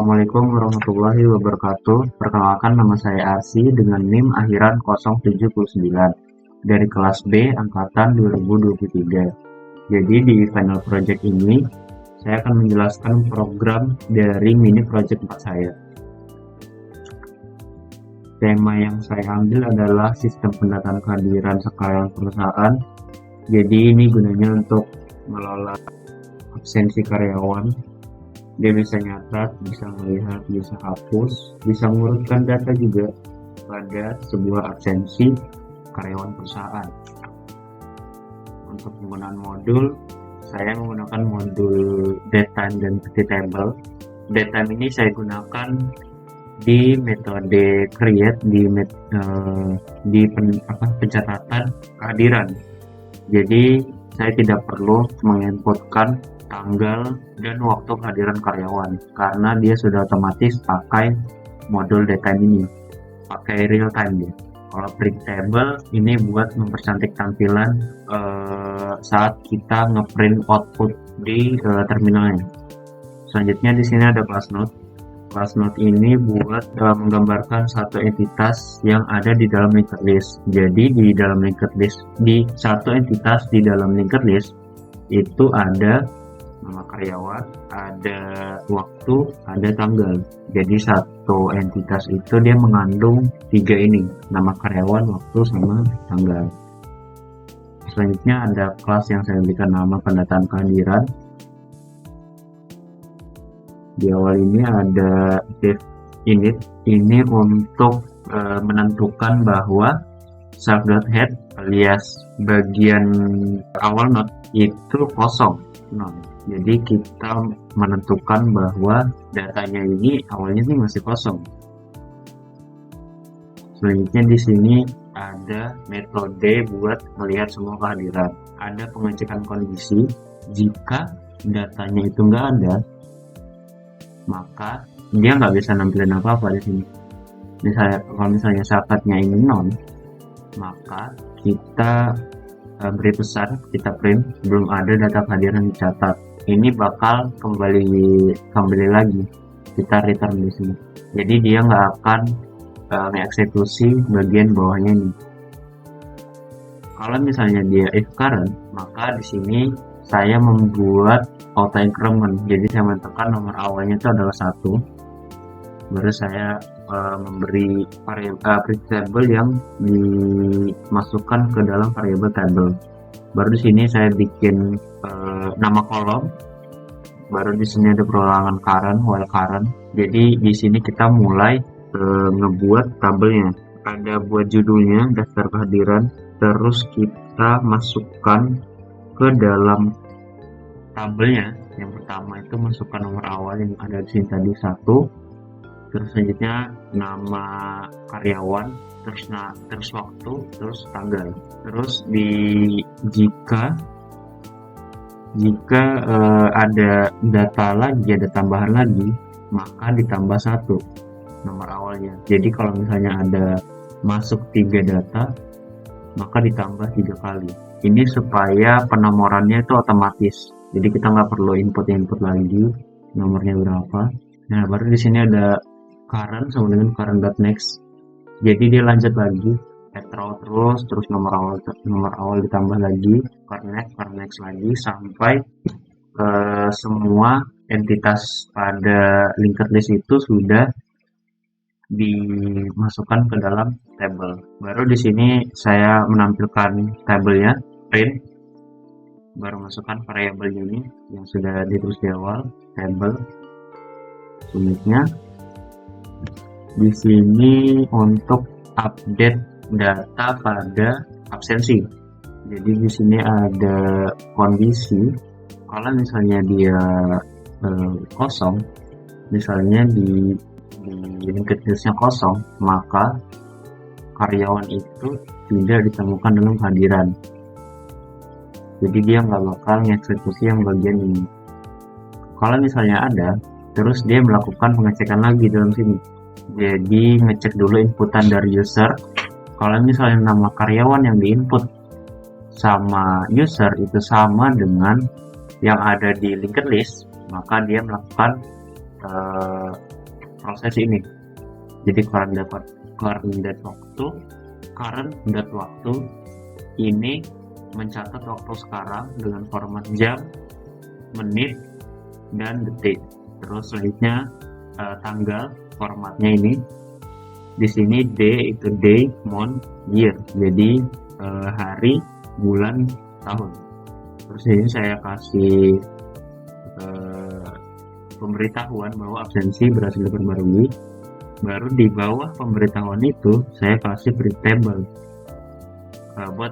Assalamualaikum warahmatullahi wabarakatuh. Perkenalkan, nama saya Arsy dengan NIM akhiran 079 dari kelas B angkatan 2023. Jadi di final project ini saya akan menjelaskan program dari mini project 4 saya. Tema yang saya ambil adalah sistem pendataan kehadiran sekarang perusahaan. Jadi ini gunanya untuk mengelola absensi karyawan. Dia bisa nyatat, bisa melihat, bisa hapus, bisa mengurutkan data juga pada sebuah absensi karyawan perusahaan. Untuk penggunaan modul, saya menggunakan modul datetime dan table. Datetime ini saya gunakan di metode create di pencatatan kehadiran. Jadi saya tidak perlu menginputkan tanggal dan waktu kehadiran karyawan karena dia sudah otomatis pakai modul datetime ini, pakai real time ya. Kalau print table ini buat mempercantik tampilan saat kita ngeprint output di terminalnya. Selanjutnya di sini ada class note. Class note ini buat menggambarkan satu entitas yang ada di dalam linked list. Jadi di dalam linked list, di satu entitas di dalam linked list itu ada nama karyawan, ada waktu, ada tanggal. Jadi satu entitas itu dia mengandung 3 ini, nama karyawan, waktu, sama tanggal. Selanjutnya ada kelas yang saya berikan nama pendataan kehadiran. Di awal ini ada dev init, ini untuk menentukan bahwa self.head alias bagian awal node itu kosong. Jadi kita menentukan bahwa datanya ini awalnya ini masih kosong. Selanjutnya di sini ada metode buat melihat semua kehadiran. Ada pengecekan kondisi. Jika datanya itu nggak ada, maka dia nggak bisa nampilin apa-apa di sini. Kalau misalnya syaratnya ini non, maka kita beri pesan, kita print belum ada data kehadiran dicatat. Ini bakal kembali lagi, kita return di sini. Jadi dia nggak akan mengeksekusi bagian bawahnya ini. Kalau misalnya dia if current, maka di sini saya membuat auto increment. Jadi saya menentukan nomor awalnya itu adalah 1. Baru saya memberi variable yang dimasukkan ke dalam variable table. Baru di sini saya bikin nama kolom. Baru di sini ada perulangan current, while current. Jadi di sini kita mulai ngebuat tabelnya. Ada buat judulnya, daftar kehadiran. Terus kita masukkan ke dalam tabelnya. Yang pertama itu masukkan nomor awal yang ada di sini tadi 1. Terus selanjutnya nama karyawan, terus waktu, terus tanggal. Terus jika ada data lagi, ada tambahan lagi, maka ditambah 1 nomor awalnya. Jadi kalau misalnya ada masuk 3 data, maka ditambah 3 kali. Ini supaya penomorannya itu otomatis. Jadi kita nggak perlu input lagi nomornya berapa. Nah, baru di sini ada current sama dengan current.next. Jadi dia lanjut lagi, row terus nomor awal ditambah lagi, current next lagi sampai semua entitas pada linked list itu sudah dimasukkan ke dalam table. Baru di sini saya menampilkan tabelnya, print. Baru masukkan variabel ini yang sudah ditulis di awal, table. Selanjutnya di sini untuk update data pada absensi. Jadi di sini ada kondisi kalau misalnya dia kosong, misalnya di linked list-nya kosong, maka karyawan itu tidak ditemukan dalam kehadiran. Jadi dia nggak bakal mengeksekusi yang bagian ini. Kalau misalnya ada, terus dia melakukan pengecekan lagi dalam sini. Jadi ngecek dulu inputan dari user. Kalau misalnya nama karyawan yang diinput sama user itu sama dengan yang ada di linked list, maka dia melakukan proses ini. Jadi current date waktu ini mencatat waktu sekarang dengan format jam, menit, dan detik. Terus selanjutnya tanggal, formatnya ini. Di sini day itu day, month, year. Jadi hari, bulan, tahun. Terus ini saya kasih pemberitahuan bahwa absensi berhasil diperbarui. Baru di bawah pemberitahuan itu saya kasih break table buat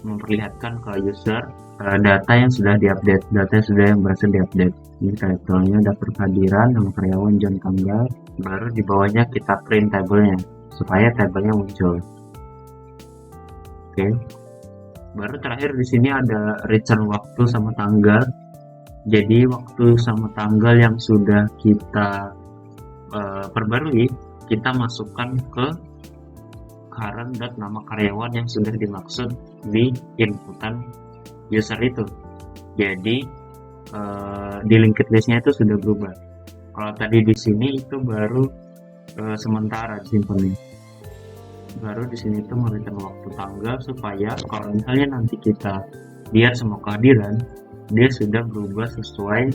memperlihatkan ke user data yang sudah diupdate, yang berhasil diupdate. Ini contohnya daftar kehadiran, nama karyawan, jam, tanggal. Baru di bawahnya kita print tabelnya supaya tabelnya muncul. Oke. Baru terakhir di sini ada return waktu sama tanggal. Jadi waktu sama tanggal yang sudah kita perbarui, kita masukkan ke current nama karyawan yang sudah dimaksud di inputan user itu. Jadi di linked listnya itu sudah berubah. Kalau tadi di sini itu baru sementara disimpannya. Baru di sini itu memberikan waktu tanggal supaya kalau misalnya nanti kita lihat semua kehadiran, dia sudah berubah sesuai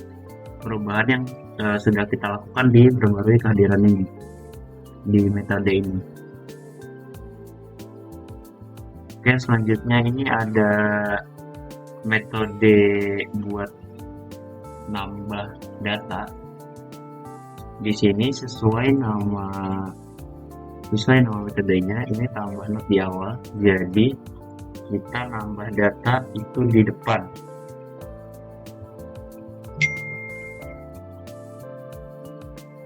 perubahan yang sudah kita lakukan di perbarui kehadiran ini di metode ini. Oke, selanjutnya ini ada metode buat nambah data. Di sini sesuai nama metodenya, ini tambah not di awal. Jadi kita nambah data itu di depan.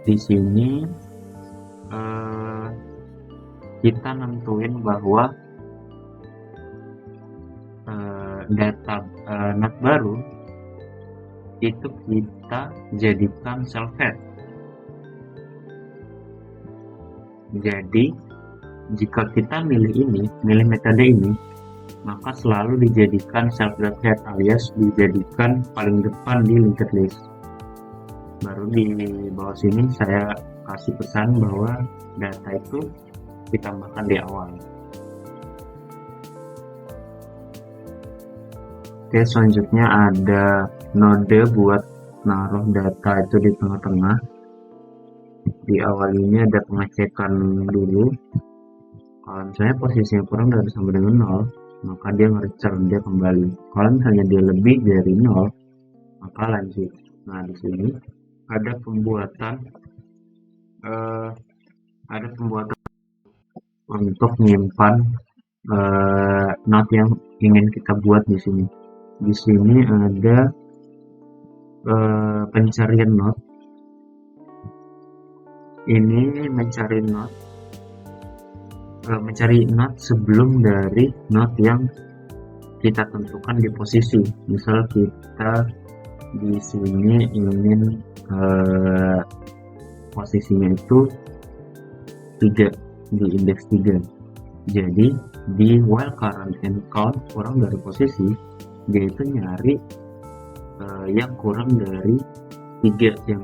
Di sini kita nentuin bahwa data not baru itu kita jadikan self-head. Jadi jika kita milih metode ini, maka selalu dijadikan self.head alias dijadikan paling depan di linked list. Baru di bawah sini saya kasih pesan bahwa data itu ditambahkan di awal. Oke, selanjutnya ada node buat naruh data itu di tengah-tengah. Di awal ini ada pengecekan dulu. Kalau misalnya posisinya kurang dari sama dengan 0, maka dia nge-return, dia kembali. Kalau misalnya dia lebih dari 0, maka lanjut. Nah, di sini ada pembuatan untuk menyimpan note yang ingin kita buat di sini. Di sini ada pencarian note. Ini mencari note sebelum dari note yang kita tentukan di posisi. Misal kita di sini ingin posisinya itu 3 di indeks 3. Jadi di while current and count kurang dari posisi, dia itu nyari yang kurang dari 3 yang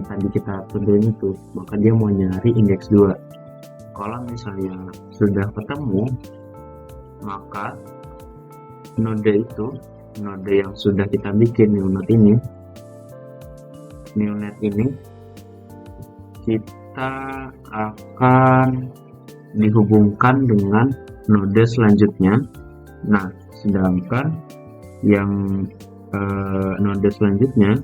tadi kita tentuin itu, maka dia mau nyari indeks 2. Kalau misalnya sudah ketemu, maka node yang sudah kita bikin, new net ini kita akan dihubungkan dengan node selanjutnya. Nah, sedangkan yang node selanjutnya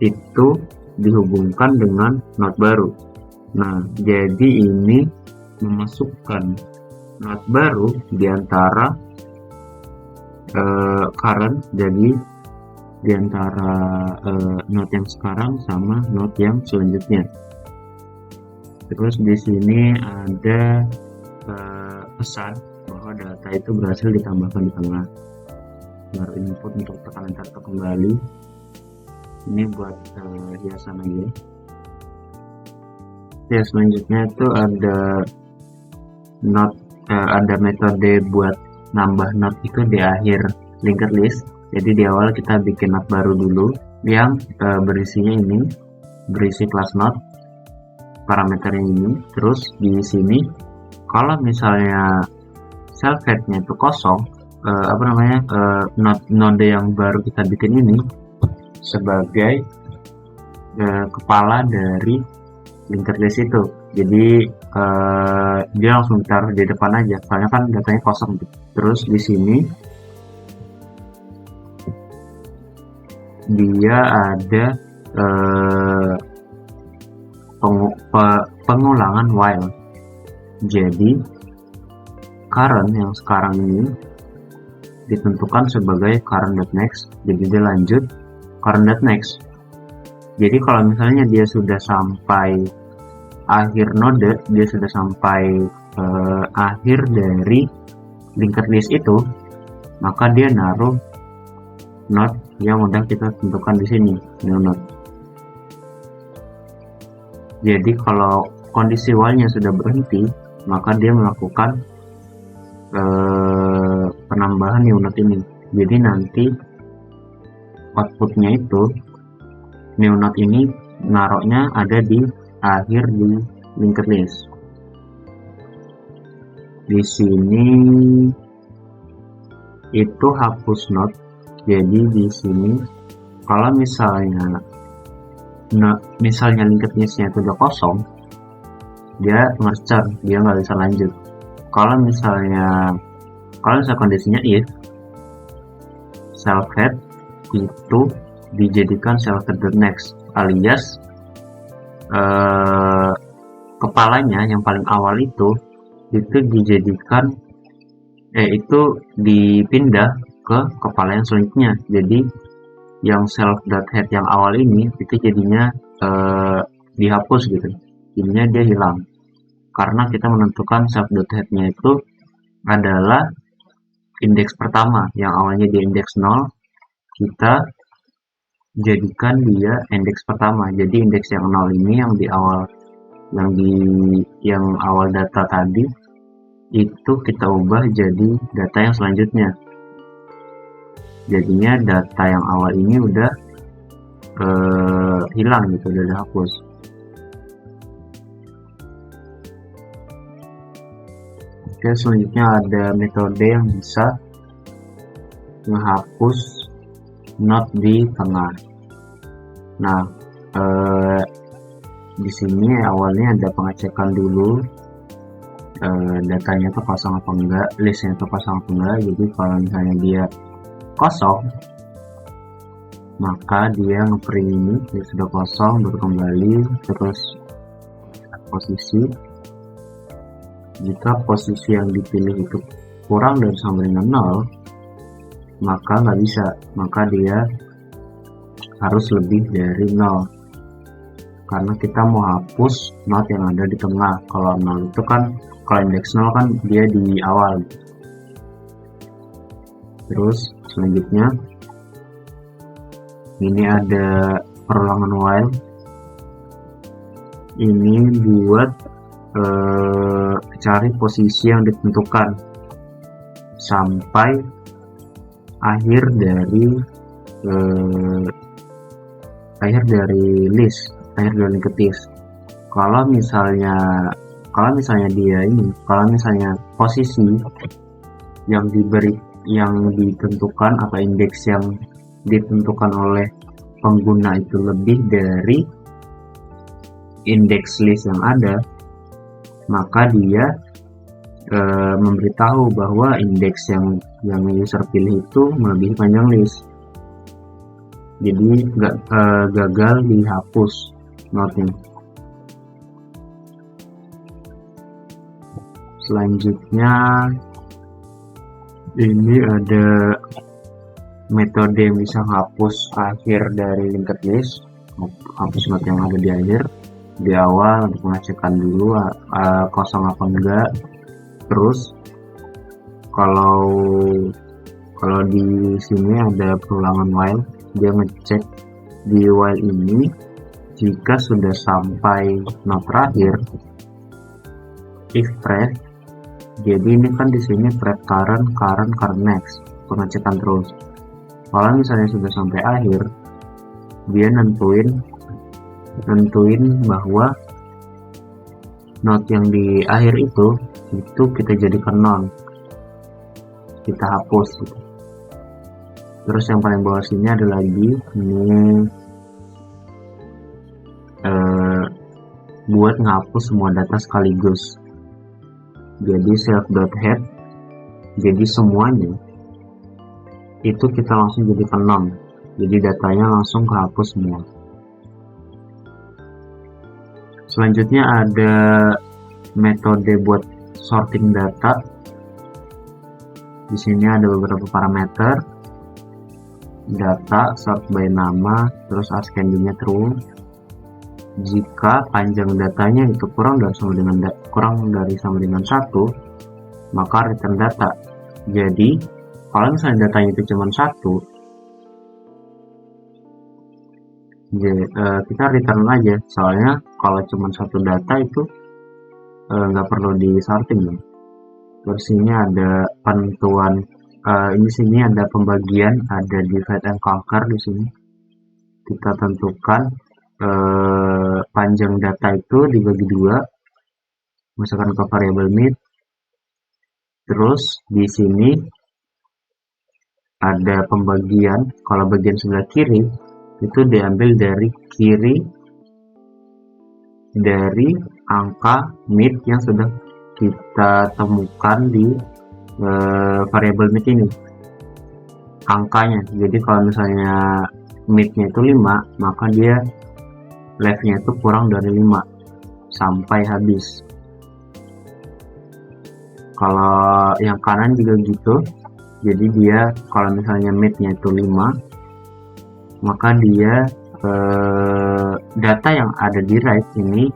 itu dihubungkan dengan node baru. Nah, jadi ini memasukkan node baru di antara current, jadi di antara node yang sekarang sama node yang selanjutnya. Terus di sini ada pesan bahwa data itu berhasil ditambahkan di tengah. Baru input untuk tekanan data kembali. Ini buat hiasan aja. Ya, selanjutnya itu ada ada metode buat nambah note itu di akhir linked list. Jadi di awal kita bikin note baru dulu yang berisinya ini. berisi class node parameter ini. Terus di sini kalau misalnya self headnya itu kosong, node yang baru kita bikin ini sebagai kepala dari linked list itu. Jadi dia langsung taruh di depan aja, soalnya kan datanya kosong. Terus di sini dia ada pengulangan while. Jadi current yang sekarang ini ditentukan sebagai current.next, jadi dia lanjut current.next. Jadi kalau misalnya dia sudah sampai akhir node, dia sudah sampai akhir dari linked list itu, maka dia naruh node yang udah kita tentukan di sini, new node. Jadi kalau kondisi while-nya sudah berhenti, maka dia melakukan penambahan new node ini. Jadi nanti outputnya itu new node ini naruhnya ada di akhir di linked list. Di sini itu hapus node. Jadi di sini kalau misalnya linked listnya itu udah kosong, dia merger, dia nggak bisa lanjut. Kalau misalnya kondisinya if self head itu dijadikan self head.next, alias kepalanya yang paling awal itu dijadikan itu dipindah ke kepala yang selanjutnya. Jadi yang self.head yang awal ini itu jadinya dihapus gitu, jadinya dia hilang karena kita menentukan self.head-nya itu adalah indeks pertama yang awalnya di indeks 0, kita jadikan dia indeks pertama. Jadi indeks yang 0 ini yang di awal yang awal data tadi itu kita ubah jadi data yang selanjutnya. Jadinya data yang awal ini udah hilang gitu, udah dihapus. Oke, selanjutnya ada metode yang bisa menghapus node di tengah. Nah, di sini awalnya ada pengecekan dulu datanya itu kosong apa enggak, listnya itu kosong apa enggak. Jadi kalau misalnya dia kosong, maka dia nge-print ini dia sudah kosong, baru kembali terus posisi. Jika posisi yang dipilih itu kurang dari sama dengan 0, maka nggak bisa, maka dia harus lebih dari 0 karena kita mau hapus node yang ada di tengah. Kalau 0 itu kan, kalau indeks 0 kan dia di awal. Terus selanjutnya ini ada perulangan while. Ini buat cari posisi yang ditentukan sampai akhir dari list, akhir dari linked list. Kalau misalnya posisi yang ditentukan atau indeks yang ditentukan oleh pengguna itu lebih dari indeks list yang ada, maka dia memberitahu bahwa indeks yang user pilih itu melebihi panjang list. Jadi gagal dihapus node-nya. Selanjutnya ini ada metode yang bisa menghapus akhir dari linked list, hapus node yang ada di akhir, di awal untuk mengecekkan dulu kosong apa enggak. Terus kalau di sini ada perulangan while, dia ngecek di while ini jika sudah sampai node terakhir if pref. Jadi ini kan di sini pref current next, pengecekan terus. Kalau misalnya sudah sampai akhir, dia nentuin tentuin bahwa node yang di akhir itu kita jadikan non, kita hapus gitu. Terus yang paling bawah sini ada lagi ini buat ngapus semua data sekaligus. Jadi self.head, jadi semuanya itu kita langsung jadikan non, jadi datanya langsung kehapus semua. Selanjutnya ada metode buat sorting data. Di sini ada beberapa parameter, data, sort by nama, terus ascendingnya true. Jika panjang datanya itu kurang dari sama dengan 1, maka return data. Jadi kalau misalnya datanya itu cuma 1, kita return aja, soalnya kalau cuma satu data itu nggak perlu di sorting ya. Terus ini ada penentuan, ini sini ada pembagian, ada divide and conquer. Di sini kita tentukan panjang data itu dibagi 2, masukkan ke variable mid. Terus di sini ada pembagian, kalau bagian sebelah kiri itu diambil dari kiri dari angka mid yang sudah kita temukan di variable mid ini, angkanya. Jadi kalau misalnya midnya itu 5, maka dia left-nya itu kurang dari 5 sampai habis. Kalau yang kanan juga gitu, jadi dia kalau misalnya midnya itu 5, maka dia data yang ada di right ini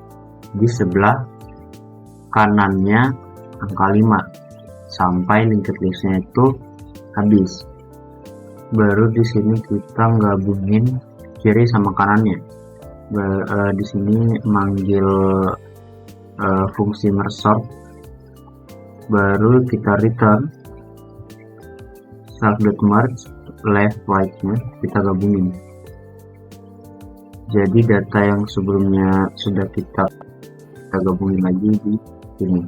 di sebelah kanannya angka 5 sampai linked listnya itu habis. Baru di sini kita gabungin kiri sama kanannya. Di sini manggil fungsi mersort, baru kita return self.merge left right nya kita gabungin. Jadi data yang sebelumnya sudah kita gabungin lagi di sini.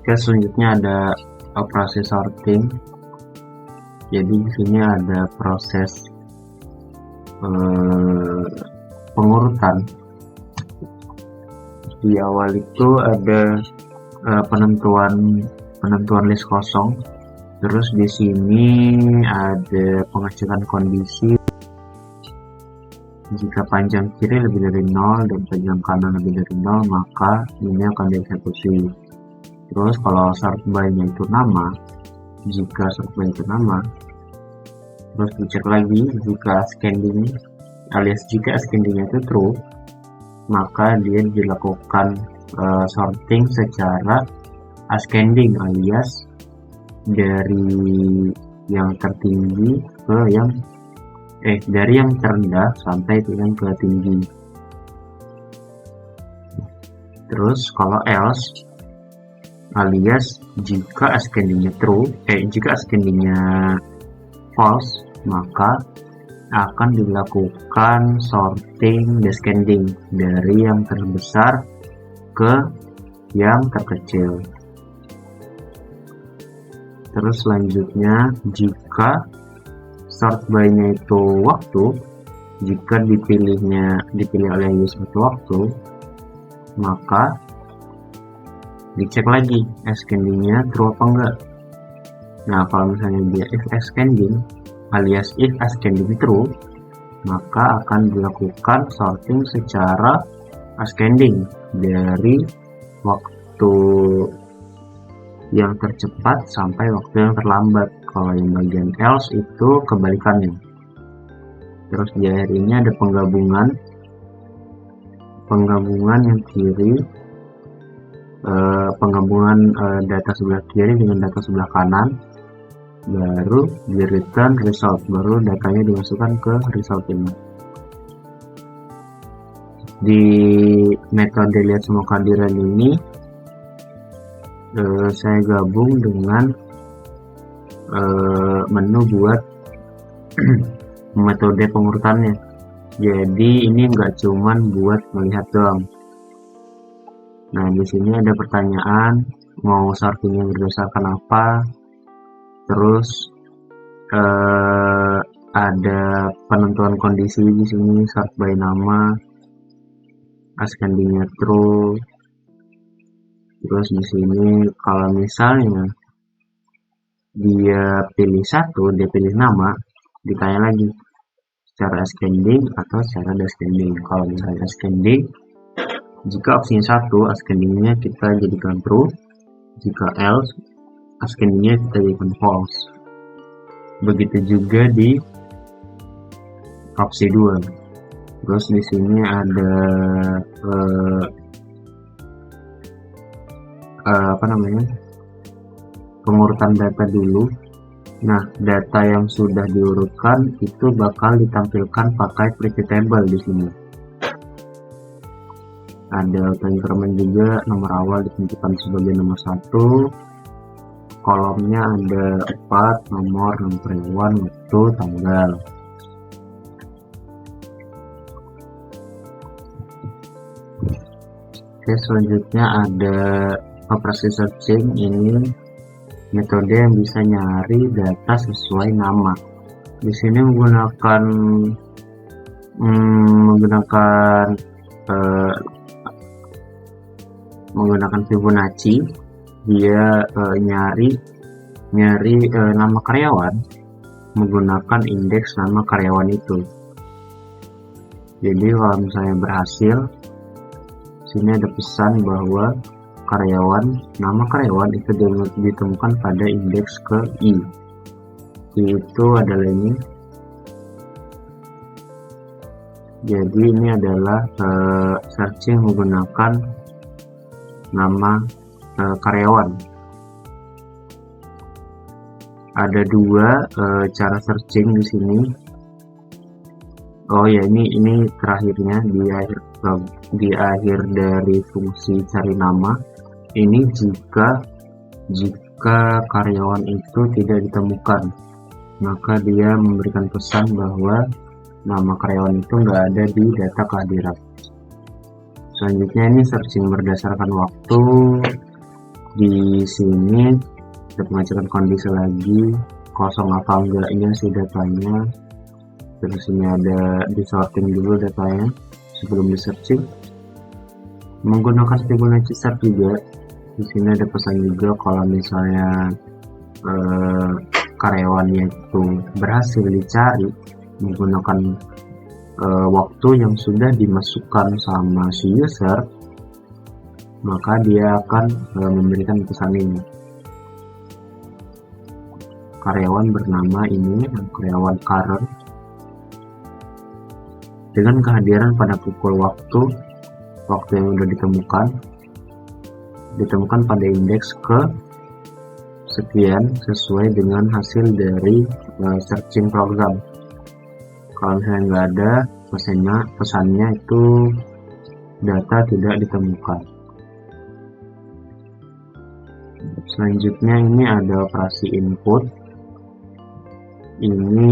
Oke, selanjutnya ada proses sorting. Jadi di sini ada proses pengurutan. Di awal itu ada penentuan list kosong. Terus di sini ada pengecekan kondisi. Jika panjang kiri lebih dari 0 dan panjang kanan lebih dari 0, maka ini akan dieksekusi. Terus kalau sort by-nya itu nama, jika sort by itu nama, terus dicek lagi jika ascending alias jika ascendingnya itu true, maka dia dilakukan sorting secara ascending alias dari yang tertinggi ke yang dari yang terendah sampai ke yang tertinggi. Terus kalau else alias jika ascendingnya true, jika ascendingnya false, maka akan dilakukan sorting descending dari yang terbesar ke yang terkecil. Terus selanjutnya jika sort by-nya itu waktu, jika dipilih oleh user itu waktu, maka dicek lagi ascendingnya true apa enggak. Nah, kalau misalnya dia if ascending alias if ascending true, maka akan dilakukan sorting secara ascending dari waktu yang tercepat sampai waktu yang terlambat. Kalau yang bagian else itu kebalikannya. Terus di akhir ini ada penggabungan yang kiri, penggabungan data sebelah kiri dengan data sebelah kanan, baru di return result, baru datanya dimasukkan ke result ini. Di metode lihat semua kehadiran ini saya gabung dengan menu buat metode pengurutannya. Jadi ini nggak cuman buat melihat doang. Nah, di sini ada pertanyaan mau sortingnya berdasarkan apa, terus ada penentuan kondisi di sini, sort by nama, ascendingnya true. Terus di sini kalau misalnya dia pilih satu, dia pilih nama, ditanya lagi secara ascending atau secara descending. Kalau misalnya ascending, jika opsinya satu, ascendingnya kita jadikan true. Jika else, ascendingnya kita jadikan false. Begitu juga di opsi 2. Terus di sini ada pengurutan data dulu. Nah, data yang sudah diurutkan itu bakal ditampilkan pakai preview table di sini. Ada auto increment juga, nomor awal ditentukan sebagai nomor 1. Kolomnya ada 4, nomor karyawan, waktu, tanggal. Oke, selanjutnya ada operasi searching. Ini metode yang bisa nyari data sesuai nama. Di sini menggunakan Fibonacci. Dia nyari nama karyawan menggunakan indeks nama karyawan itu. Jadi kalau misalnya berhasil, sini ada pesan bahwa nama karyawan itu ditemukan pada indeks ke I. I itu adalah ini. Jadi ini adalah searching menggunakan nama karyawan. Ada dua cara searching di sini. Oh ya, ini terakhirnya di akhir dari fungsi cari nama. Ini jika karyawan itu tidak ditemukan, maka dia memberikan pesan bahwa nama karyawan itu nggak ada di data kehadiran. Selanjutnya ini searching berdasarkan waktu. Di sini kita pengecekan kondisi lagi, kosong apa enggaknya si datanya. Terus ini ada di sorting dulu datanya sebelum di searching. Menggunakan Fibonacci search juga. Di sini ada pesan juga kalau misalnya karyawannya itu berhasil dicari menggunakan waktu yang sudah dimasukkan sama si user, maka dia akan memberikan pesan ini. Karyawan bernama ini, karyawan current, dengan kehadiran pada pukul waktu yang sudah ditemukan pada indeks ke sekian sesuai dengan hasil dari searching program. Kalau misalnya nggak ada pesannya itu data tidak ditemukan. Selanjutnya ini ada operasi input. Ini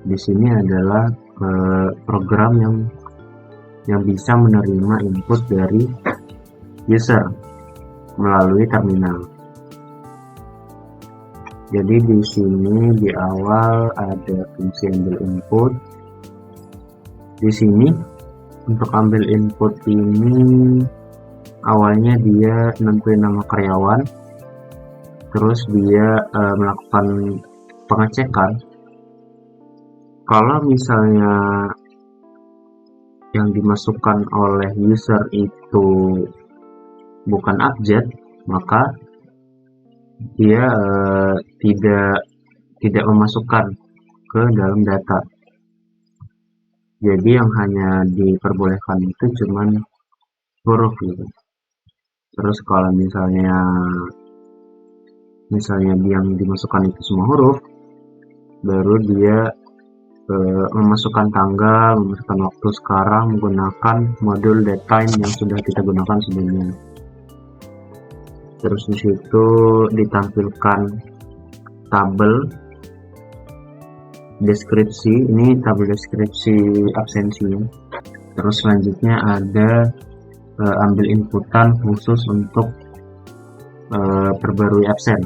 di sini adalah program yang bisa menerima input dari user melalui terminal. Jadi di sini di awal ada fungsi ambil input. Di sini untuk ambil input ini awalnya dia nentuin nama karyawan, terus dia melakukan pengecekan. Kalau misalnya yang dimasukkan oleh user itu bukan abjad, maka dia tidak memasukkan ke dalam data. Jadi yang hanya diperbolehkan itu cuman huruf gitu. Terus kalau misalnya yang dimasukkan itu semua huruf, baru dia memasukkan tanggal, memasukkan waktu sekarang menggunakan modul datetime yang sudah kita gunakan sebelumnya. Terus di situ ditampilkan tabel deskripsi, ini tabel deskripsi absensinya. Terus selanjutnya ada ambil inputan khusus untuk perbarui absen.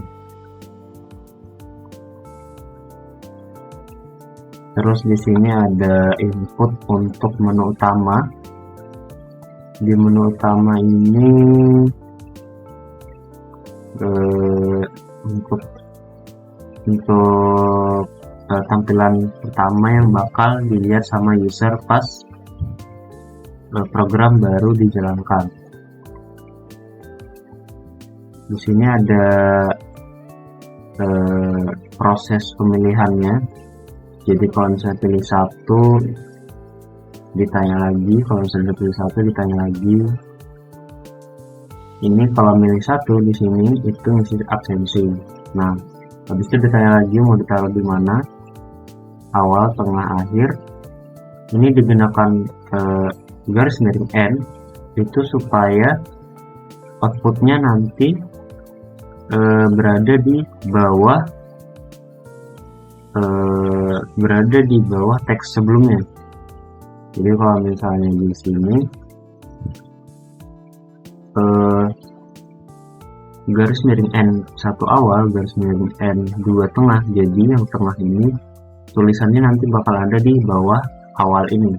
Terus di sini ada input untuk menu utama. Di menu utama ini untuk tampilan pertama yang bakal dilihat sama user pas program baru dijalankan. Di sini ada proses pemilihannya. Jadi kalau misalnya pilih satu ditanya lagi, kalau misalnya pilih satu ditanya lagi. Ini kalau milih satu di sini itu ngisi absensi. Nah, habis itu ditanya lagi mau ditaruh di mana, awal, tengah, akhir. Ini digunakan garis miring N itu supaya outputnya nanti berada di bawah teks sebelumnya. Jadi kalau misalnya di sini garis miring N1 awal, garis miring N2 tengah, jadi yang tengah ini tulisannya nanti bakal ada di bawah awal ini.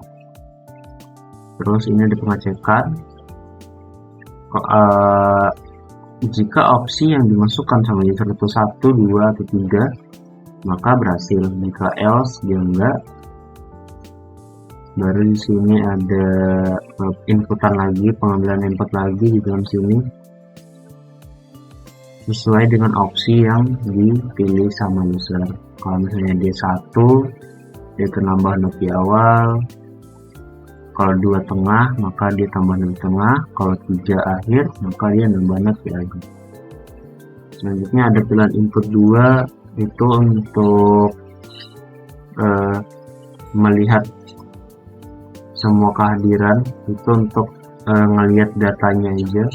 Terus ini ada pengecekan, jika opsi yang dimasukkan sama user itu 1, 2, atau 3 maka berhasil. Jika else dia enggak, baru di sini ada inputan lagi, pengambilan input lagi di dalam sini sesuai dengan opsi yang dipilih sama user. Kalau misalnya dia 1 dia nambah not di awal, kalau 2 tengah maka dia tambah not tengah, kalau 3 akhir maka dia nambah not di akhir. Selanjutnya ada pilihan input 2 itu untuk melihat semua kehadiran, itu untuk ngelihat datanya aja.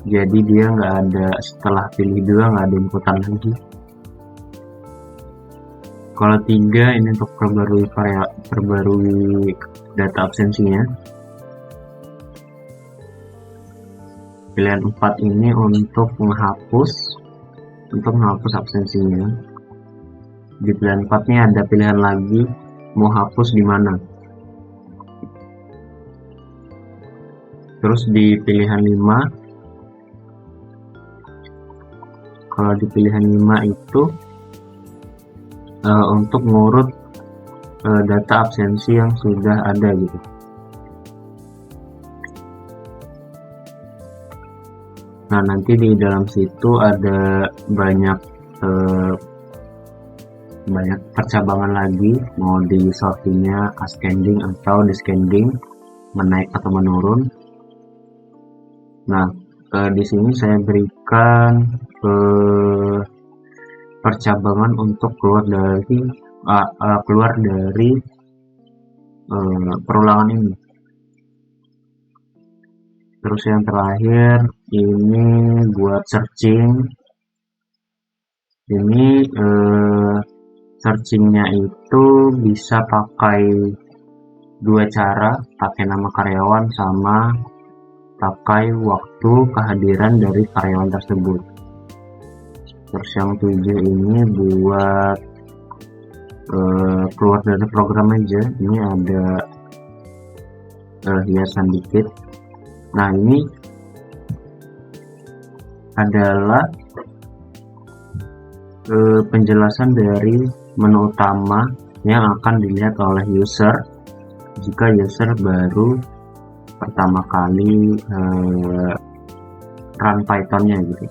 Jadi dia nggak ada, setelah pilih 2 nggak ada inputan lagi. Kalau 3 ini untuk perbarui data absensinya. Pilihan 4 ini untuk menghapus absensinya. Di pilihan 4 ini ada pilihan lagi mau hapus di mana. Terus di pilihan 5, kalau di pilihan 5 itu untuk ngurut data absensi yang sudah ada gitu. Nah, nanti di dalam situ ada banyak percabangan lagi, mau di sortingnya ascending atau descending, menaik atau menurun. Nah, di sini saya berikan percabangan untuk keluar dari perulangan ini. Terus yang terakhir ini buat searching. Ini searchingnya itu bisa pakai 2 cara, pakai nama karyawan sama pakai waktu kehadiran dari karyawan tersebut. Terus yang 7 ini buat keluar dari program aja. Ini ada hiasan dikit. Nah, ini adalah penjelasan dari menu utama yang akan dilihat oleh user jika user baru pertama kali run Pythonnya gitu.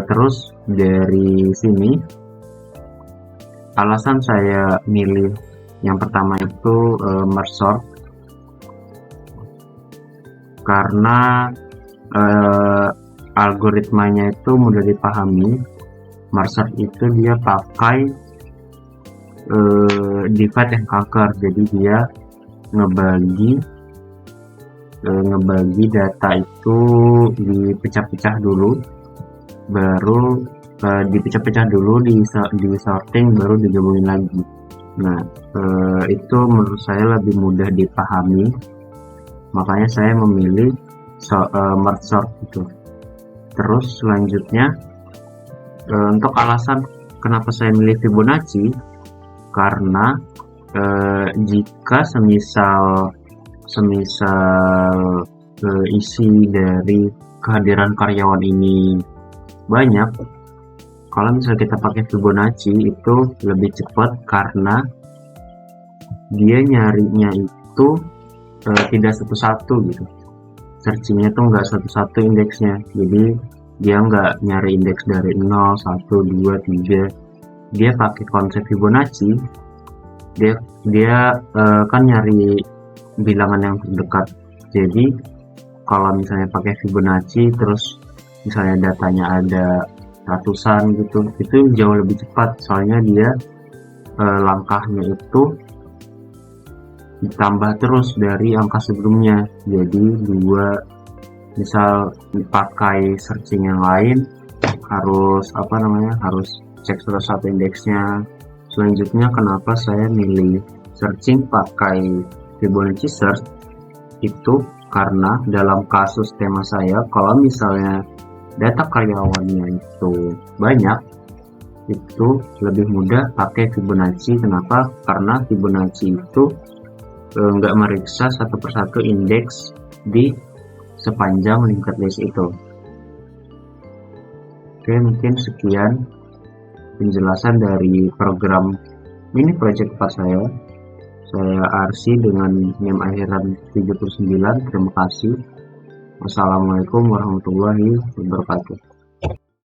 Terus dari sini alasan saya milih yang pertama itu merge sort, karena algoritmanya itu mudah dipahami. Merge sort itu dia pakai divide and conquer, jadi dia ngebagi data itu dipecah-pecah dulu, baru dipecah-pecah dulu, di sorting, baru digabungin lagi. Nah, itu menurut saya lebih mudah dipahami, makanya saya memilih merge sort gitu. Terus selanjutnya, untuk alasan kenapa saya milih Fibonacci, karena jika semisal isi dari kehadiran karyawan ini banyak, kalau misalnya kita pakai Fibonacci itu lebih cepat karena dia nyarinya itu tidak satu-satu gitu, searchingnya tuh nggak satu-satu indeksnya, jadi dia nggak nyari indeks dari 0, 1, 2, 3, dia pakai konsep Fibonacci. Dia kan nyari bilangan yang terdekat. Jadi kalau misalnya pakai Fibonacci terus misalnya datanya ada ratusan gitu, itu jauh lebih cepat, soalnya dia langkahnya itu ditambah terus dari angka sebelumnya. Jadi misal pakai searching yang lain harus harus cek satu indeksnya. Selanjutnya kenapa saya milih searching pakai Fibonacci search itu karena dalam kasus tema saya, kalau misalnya data karyawannya itu banyak, itu lebih mudah pakai Fibonacci. Kenapa? Karena Fibonacci itu nggak meriksa satu persatu indeks di sepanjang linked list itu. Oke, mungkin sekian penjelasan dari program mini project 4 saya. Saya Arsi dengan NIM akhiran 79. Terima kasih. Wassalamualaikum warahmatullahi wabarakatuh.